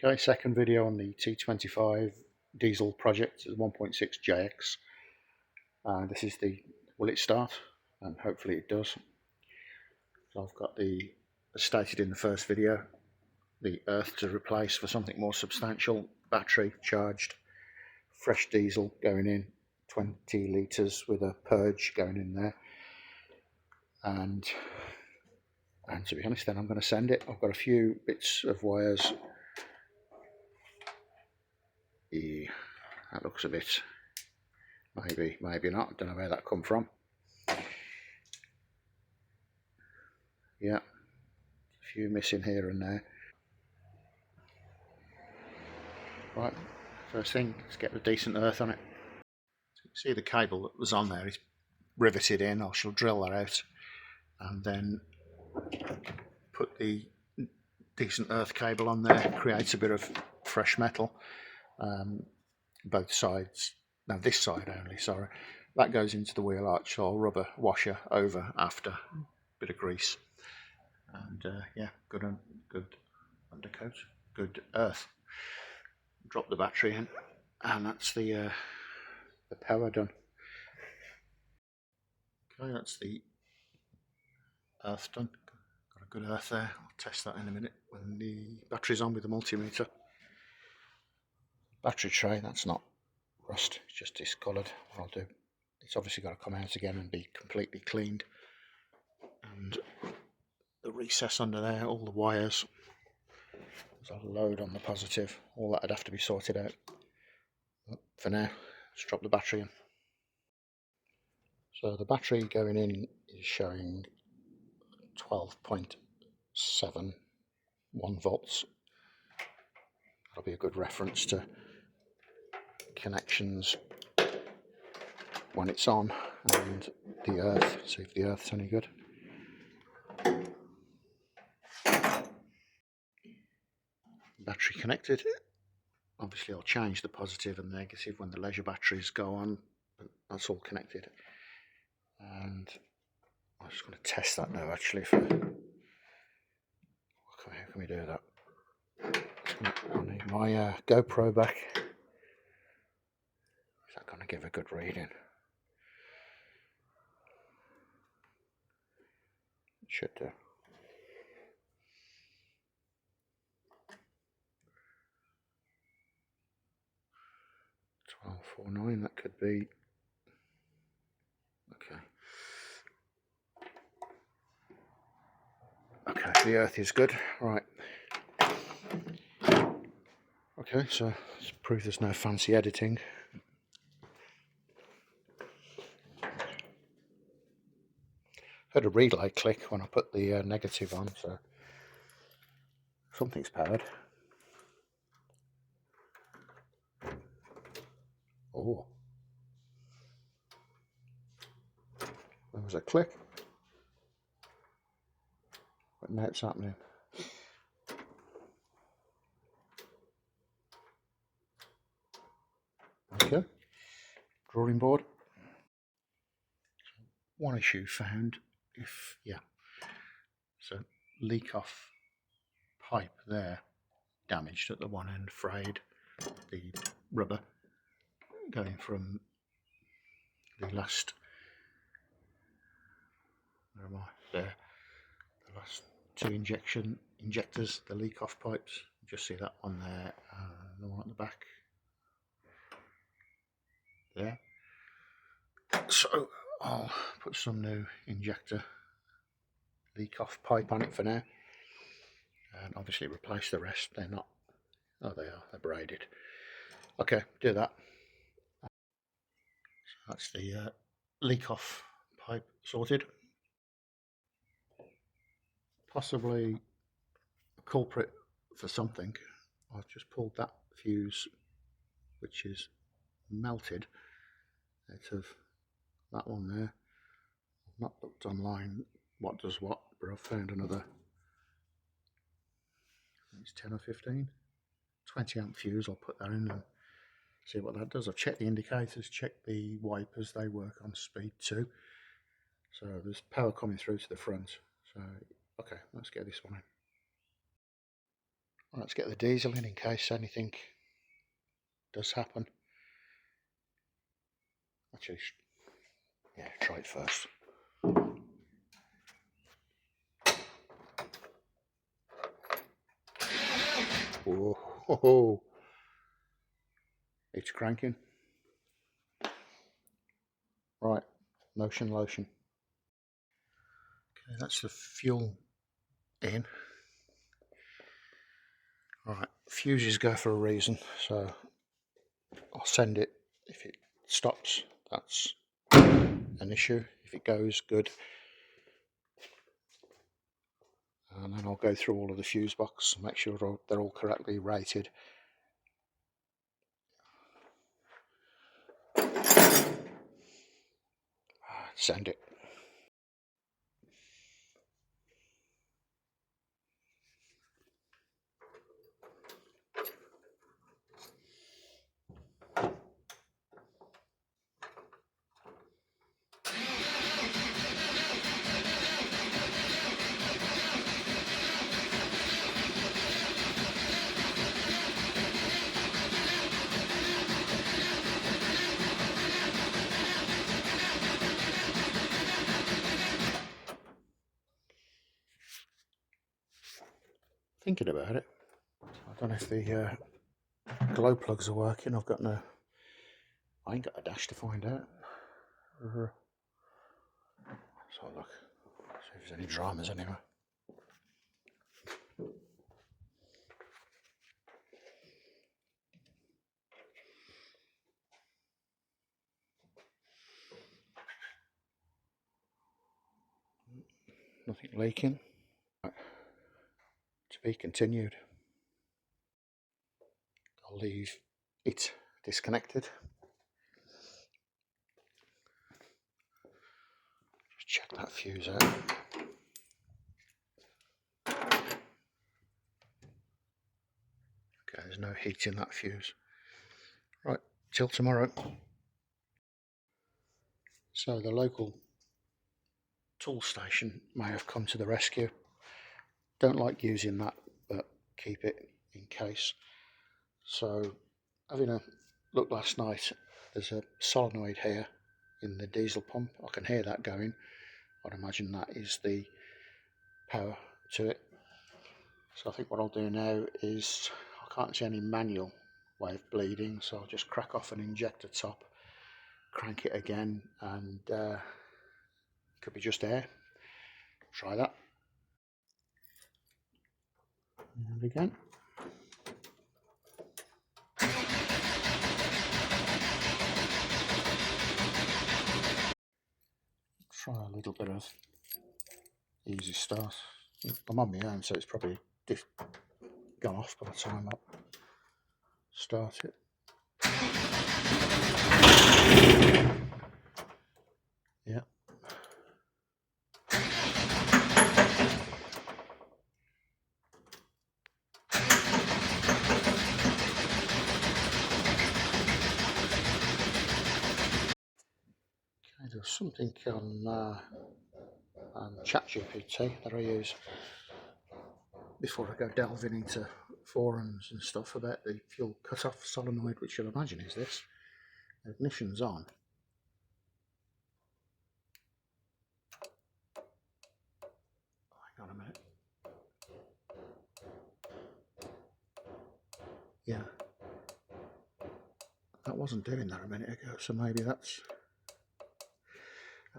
Okay, second video on the T25 diesel project, the 1.6 JX. This is will it start? And hopefully it does. So I've got as stated in the first video, the earth to replace for something more substantial, battery charged, fresh diesel going in, 20 litres with a purge going in there. And to be honest then, I'm going to send it. I've got a few bits of wires. That looks a bit, maybe not, don't know where that come from. Yeah, a few missing here and there. Right, first thing, let's get the decent earth on it. So you can see the cable that was on there is riveted in. I shall drill that out and then put the decent earth cable on there. Creates a bit of fresh metal, both sides. No, this side only, sorry. That goes into the wheel arch or rubber washer over after. Bit of grease. And yeah, good undercoat, good earth. Drop the battery in, and that's the power done. Okay, that's the earth done. Got a good earth there. I'll test that in a minute when the battery's on with the multimeter. Battery tray, that's not rust, it's just discoloured. What I'll do, it's obviously got to come out again and be completely cleaned. And the recess under there, all the wires, there's a load on the positive, all that would have to be sorted out. But for now, let's drop the battery in. So the battery going in is showing 12.71 volts. That'll be a good reference to connections when it's on, and the earth, see if the earth's any good. Battery connected. Obviously I'll change the positive and negative when the leisure batteries go on, but that's all connected. And I'm just going to test that now actually for, how can we do that? I need my GoPro back. Is that going to give a good reading? It should do. 1249, that could be. Okay, the earth is good. Right. Okay, so let's prove there's no fancy editing. Heard a relay click when I put the negative on, so something's powered. Oh, there was a click, but now it's happening. Okay, drawing board. One issue found, so leak off pipe there, damaged at the one end, frayed, the rubber going from the last, where am I? There, the last two injectors, the leak off pipes. You just see that one there, and the one at the back there. So I'll put some new injector leak off pipe on it for now, and obviously replace the rest. They're not, oh they are, they're braided. Okay, do that. So that's the leak off pipe sorted. Possibly a culprit for something. I've just pulled that fuse, which is melted, out of that one there. I've not looked online what does what, but I've found another, I think it's 10 or 15, 20 amp fuse. I'll put that in and see what that does. I've checked the indicators, checked the wipers, they work on speed 2. So there's power coming through to the front. So okay, let's get this one in. Let's get the diesel in case anything does happen. Actually, yeah, try it first. Whoa, it's cranking. Right, motion lotion. Okay, that's the fuel in. Right, fuses go for a reason, so I'll send it. If it stops, that's an issue. If it goes, good. And then I'll go through all of the fuse box and make sure they're all correctly rated. Send it. Thinking about it, I don't know if the glow plugs are working. I ain't got a dash to find out. Let's have a look. See if there's any dramas anyway. Nothing leaking. Right. To be continued. I'll leave it disconnected. Just check that fuse out. Okay, there's no heat in that fuse. Right, till tomorrow. So the local tool station may have come to the rescue. Don't like using that, but keep it in case. So having a look last night, there's a solenoid here in the diesel pump. I can hear that going. I'd imagine that is the power to it. So I think what I'll do now is, I can't see any manual way of bleeding, so I'll just crack off an injector top, crank it again, and could be just air. Try that. And again. Try a little bit of easy start. I'm on my own, so it's probably gone off by the time I start it. Yeah. Okay, there's something on ChatGPT that I use before I go delving into forums and stuff about the fuel cut-off solenoid, which you'll imagine is this. The ignition's on. Hang on a minute. Yeah, that wasn't doing that a minute ago, so maybe that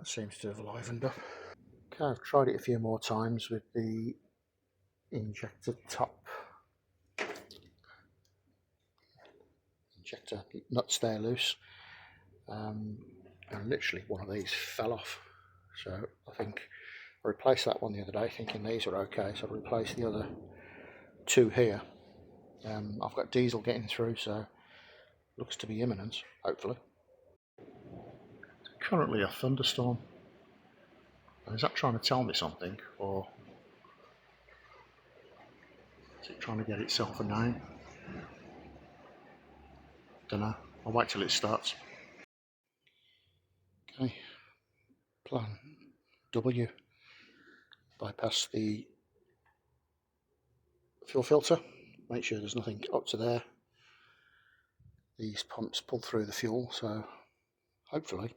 seems to have livened up. Okay, I've tried it a few more times with the injector top. Injector nuts there loose, and literally one of these fell off. So I think I replaced that one the other day thinking these were okay, so I replaced the other two here. I've got diesel getting through, so looks to be imminent, hopefully. It's currently a thunderstorm. Is that trying to tell me something, or is it trying to get itself a name? Don't know. I'll wait till it starts. Okay, plan W. Bypass the fuel filter. make sure there's nothing up to there. These pumps pull through the fuel, so hopefully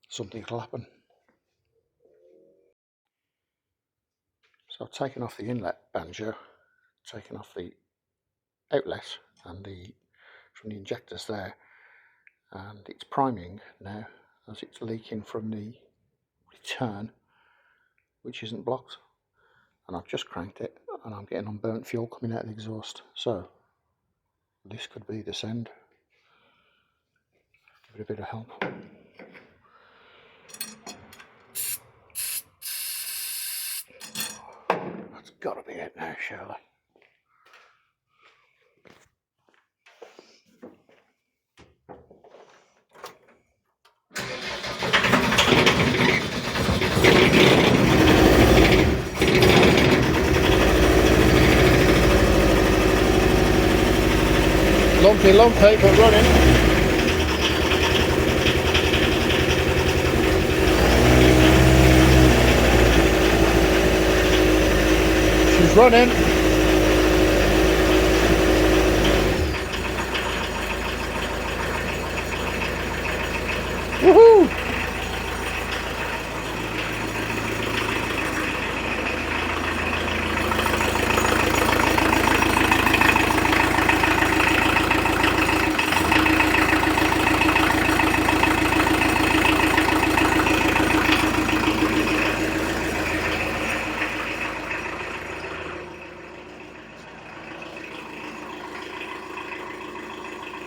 something will happen. So I've taken off the inlet banjo, taken off the outlet and from the injectors there, and it's priming now as it's leaking from the return, which isn't blocked, and I've just cranked it and I'm getting unburnt fuel coming out of the exhaust. So this could be the send. Give it a bit of help. That's got to be it now, surely. Lumpy, but running. She's running. Woohoo!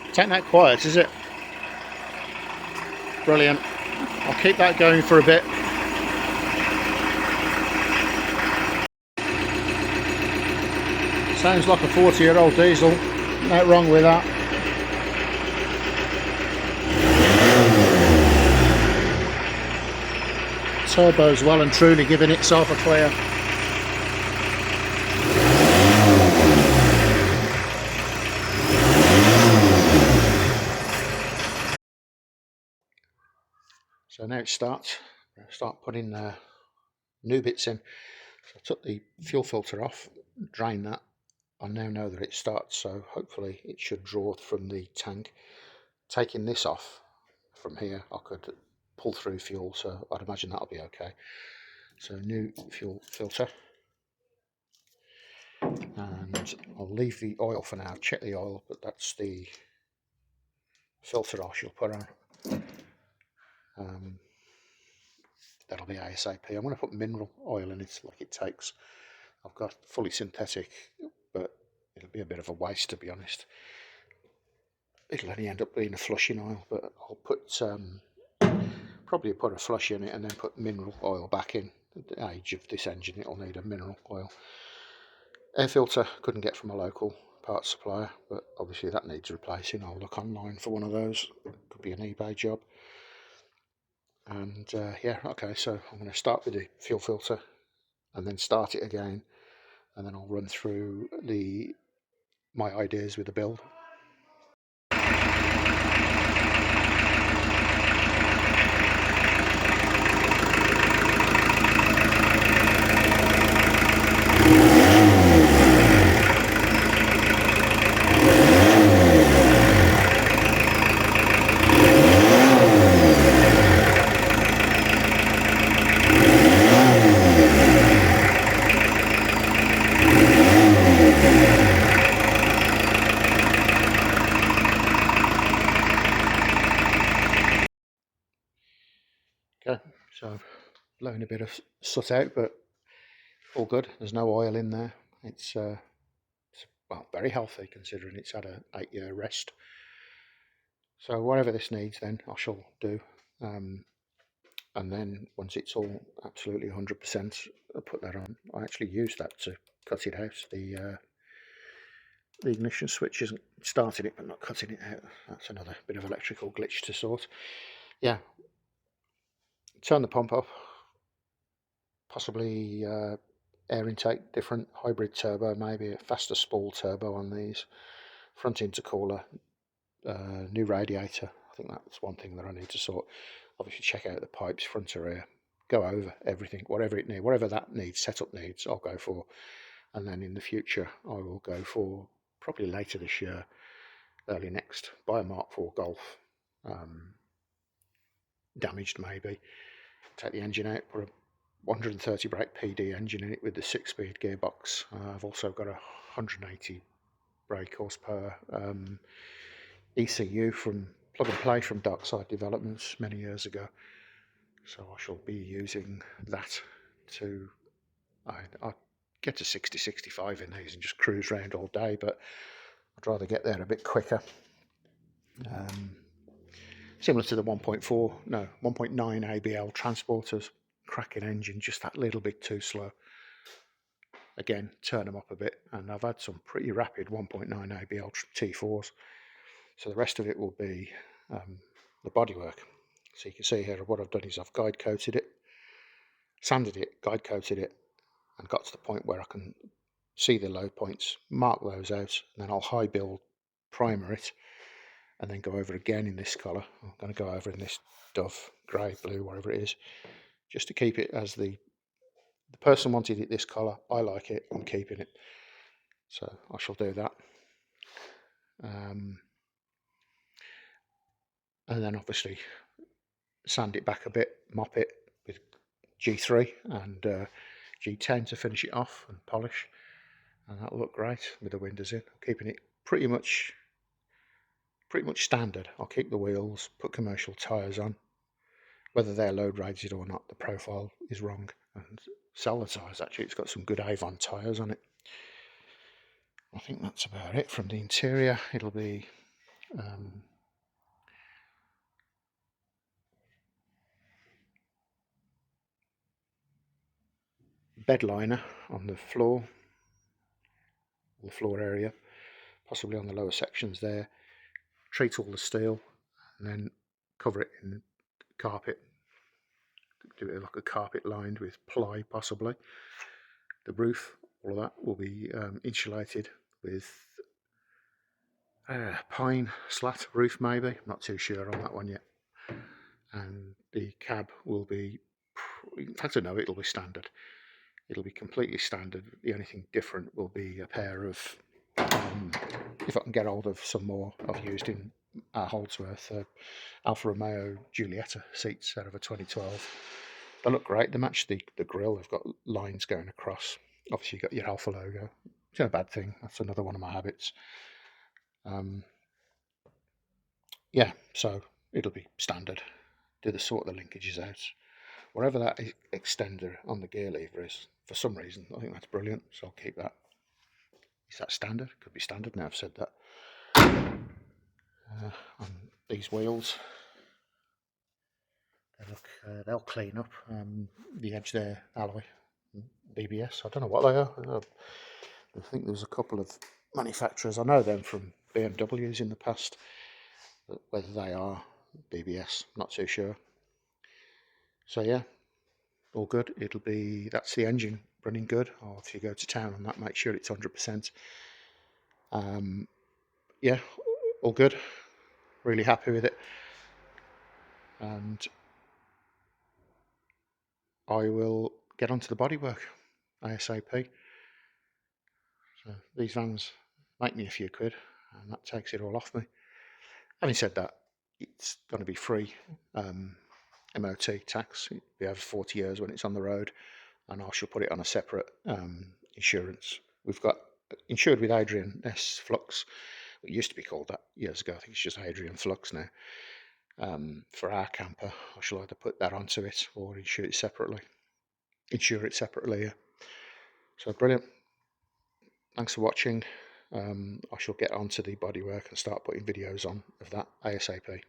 It ain't that quiet, is it? Brilliant. I'll keep that going for a bit. Sounds like a 40-year-old diesel. Nothing wrong with that. Turbo's well and truly giving itself a clear. So now it starts. I'll start putting new bits in. So I took the fuel filter off, drained that. I now know that it starts, so hopefully it should draw from the tank. Taking this off from here, I could pull through fuel, so I'd imagine that'll be okay. So new fuel filter, and I'll leave the oil for now. Check the oil, but that's the filter I shall put on. That'll be ASAP. I'm going to put mineral oil in it like it takes. I've got fully synthetic, but it'll be a bit of a waste, to be honest. It'll only end up being a flushing oil, but I'll put probably put a flush in it and then put mineral oil back in. At the age of this engine, it'll need a mineral oil. Air filter couldn't get from a local parts supplier, but obviously that needs replacing. I'll look online for one of those. Could be an eBay job. And yeah, okay, so I'm going to start with the fuel filter and then start it again, and then I'll run through my ideas with the build. Okay, so blowing a bit of soot out, but all good. There's no oil in there. It's well, very healthy considering it's had an 8-year rest. So whatever this needs, then I shall do. And then once it's all absolutely 100%, I'll put that on. I actually used that to cut it out. The ignition switch isn't starting it, but not cutting it out. That's another bit of electrical glitch to sort. Yeah. Turn the pump up. Possibly air intake different, hybrid turbo, maybe a faster spool turbo on these. Front intercooler, new radiator. I think that's one thing that I need to sort. Obviously check out the pipes, front or rear. Go over everything, whatever it needs, whatever that needs, setup needs, I'll go for. and then in the future I will go for, probably later this year, early next, buy a Mark IV Golf, damaged maybe, take the engine out, put a 130 brake PD engine in it with the 6-speed gearbox. I've also got a 180 brake horsepower ECU from plug and play from Darkside Developments many years ago, so I shall be using that to, I get to 60-65 in these and just cruise around all day, but I'd rather get there a bit quicker. Similar to the 1.9 ABL Transporters, cracking engine, just that little bit too slow. Again, turn them up a bit, and I've had some pretty rapid 1.9 ABL T4s. So the rest of it will be the bodywork. So you can see here what I've done is I've guide coated it, sanded it, guide coated it, and got to the point where I can see the low points, mark those out, and then I'll high build primer it, and then go over again in this colour. I'm going to go over in this Dove grey, blue, whatever it is, just to keep it as the person wanted it this colour. I like it, I'm keeping it. So I shall do that. And then obviously sand it back a bit, mop it with G3 and G10 to finish it off and polish, and that'll look great with the windows in. I'm keeping it pretty much standard. I'll keep the wheels, put commercial tyres on. Whether they're load rated or not, the profile is wrong. And sell the tyres, actually, it's got some good Avon tyres on it. I think that's about it from the interior. It'll be bed liner on the floor area, possibly on the lower sections there. Treat all the steel and then cover it in carpet. Do it like a carpet lined with ply, possibly. The roof, all of that will be insulated with pine slat roof, maybe. I'm not too sure on that one yet. And the cab will be, in fact I know it'll be standard. It'll be completely standard. The only thing different will be a pair of, if I can get hold of some more I've used in Holdsworth, Alfa Romeo Giulietta seats out of a 2012. They look great. They match the grille. They've got lines going across. Obviously, you've got your Alfa logo. It's not a bad thing. That's another one of my habits. Yeah, so it'll be standard. Do the sort of the linkages out. Wherever that extender on the gear lever is, for some reason, I think that's brilliant. So I'll keep that. Is that standard? Could be standard now I've said that. On these wheels, they'll clean up. The edge there, alloy, BBS. I don't know what they are. I think there's a couple of manufacturers. I know them from BMWs in the past. But whether they are BBS, not too sure. So yeah, all good. It'll be, that's the engine running good. Or if you go to town on that, make sure it's 100%. Yeah, all good. Really happy with it. And I will get onto the bodywork ASAP. So these vans make me a few quid, and that takes it all off me. Having said that, it's going to be free MOT tax. It'll be over 40 years when it's on the road, and I shall put it on a separate insurance. We've got insured with Adrian S Flux. It used to be called that years ago. I think it's just Adrian Flux now. For our camper, I shall either put that onto it or insure it separately. Yeah. So brilliant. Thanks for watching. I shall get onto the bodywork and start putting videos on of that ASAP.